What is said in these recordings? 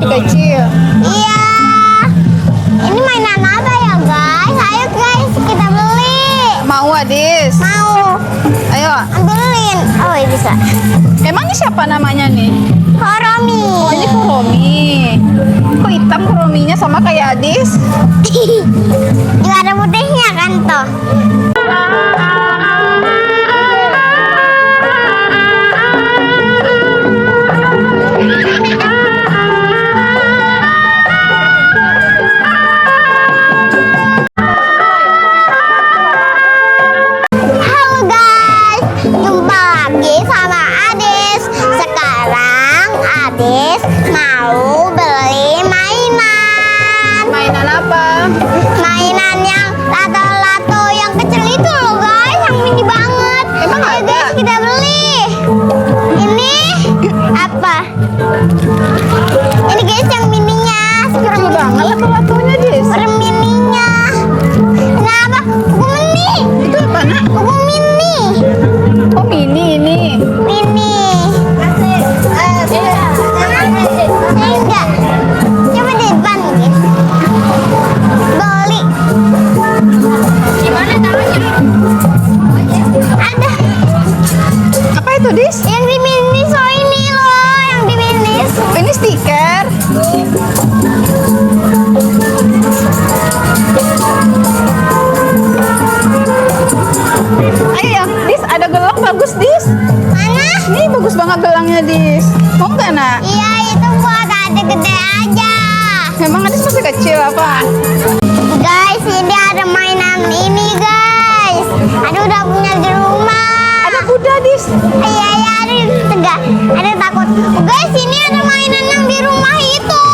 batu kecil. Iya. Ini mainan apa ya guys? Ayo guys, kita beli. Mau Adis? Mau. Ayo. Ambilin. Oh iya bisa. Emang ini siapa namanya nih? Koromi. Oh ini Kuromi. Kok hitam Kurominya sama kayak Adis? Juga ada putihnya kan toh. Halo guys, jumpa lagi sama Adis. Sekarang Adis mau beli mainan. Mainan apa? Mainan yang lato-lato yang kecil itu loh guys, yang mini banget. Emang Ayo ada? guys, kita beli. Ini apa? Ini guys yang mininya. Kecil banget lato-latonya Dis. Super mininya. Kenapa? Buku mini. Itu apa nak? Buku mini. Oh mini ini. Mini. Enggak. Coba di depan guys. Beli. Gimana taruhnya? Ada. Apa itu Dis? Yang di mini so ini loh, yang di mini. Oh, ini stiker. Ayo ya, Dis ada gelang bagus Dis. Mana? Ini bagus banget gelangnya Dis. Mau nggak nak? Iya itu buat adik gede aja. Memang Adis masih kecil apa? Guys, ini ada mainan ini guys. Ada udah punya di rumah. Ada kuda Dis. Iya ya, ada tegak. Ada takut. Guys, ini ada mainan yang di rumah itu.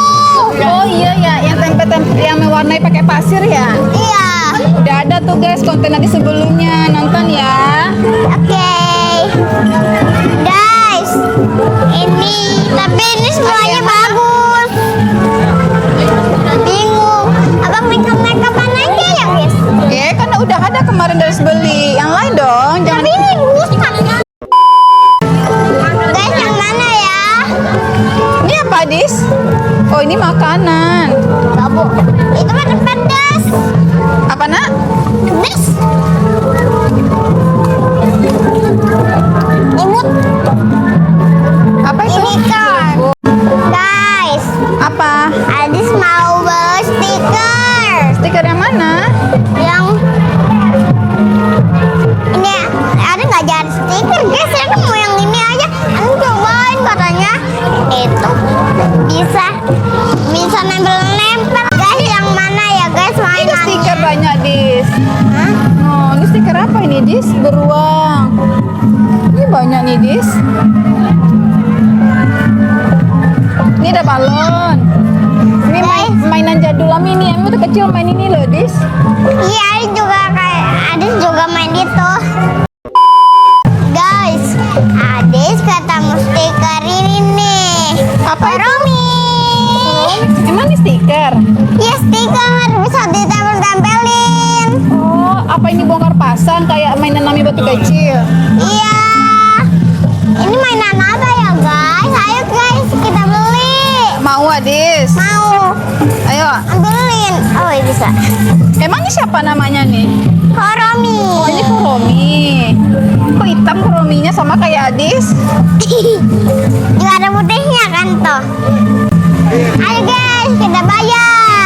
Oh iya ya, yang tempe-tempe yang mewarnai pakai pasir ya. Iya. Udah ada tuh guys konten lagi sebelumnya, nonton ya. Oke. Guys, ini tapi ini semuanya bagus. Bingung. Abang make-up-makeupan aja ya guys. Ya kan udah ada kemarin dari beli. Yang lain dong, jangan Tapi ini rusak. Guys, yang mana ya? Ini apa Dis? Oh ini makanan. Babu. Itu mah pedas. Apa nak? Pedas. Imut. Apa itu? Ini kan. Guys, Apa? Adis mau beli stiker. Stiker yang mana? Yang ini ada nggak jadi stiker guys? Saya mau yang ini aja. Anu cobain katanya itu bisa nempel-nempel. Guys, yang mana ya guys Ini mainannya? stiker banyak Dis. Hah? Oh, ini stiker apa ini Dis? Beruang. Ini banyak nih Dis. Ini ada balon. Ini mainan jadul lama ini. Emang tuh kecil main ini loh Dis. Iya, Adis juga kayak Adis juga main itu. Guys, Adis ketemu stiker ini nih. Apa itu? Romi. Emang ini stiker? Ya stiker bisa ditempel-tempelin. Oh, apa ini bongkar pasang kayak mainan Nami batu kecil? Iya. Ini mainan apa ya guys? Ayo guys, kita beli. Mau Adis? Mau. Ayo. Ambilin. Oh iya bisa. Emang ini siapa namanya nih? Koromi. Oh ini Kuromi. Kok hitam Kurominya sama kayak Adis? Juga ada putihnya kan toh. Ayo guys, kita bayar.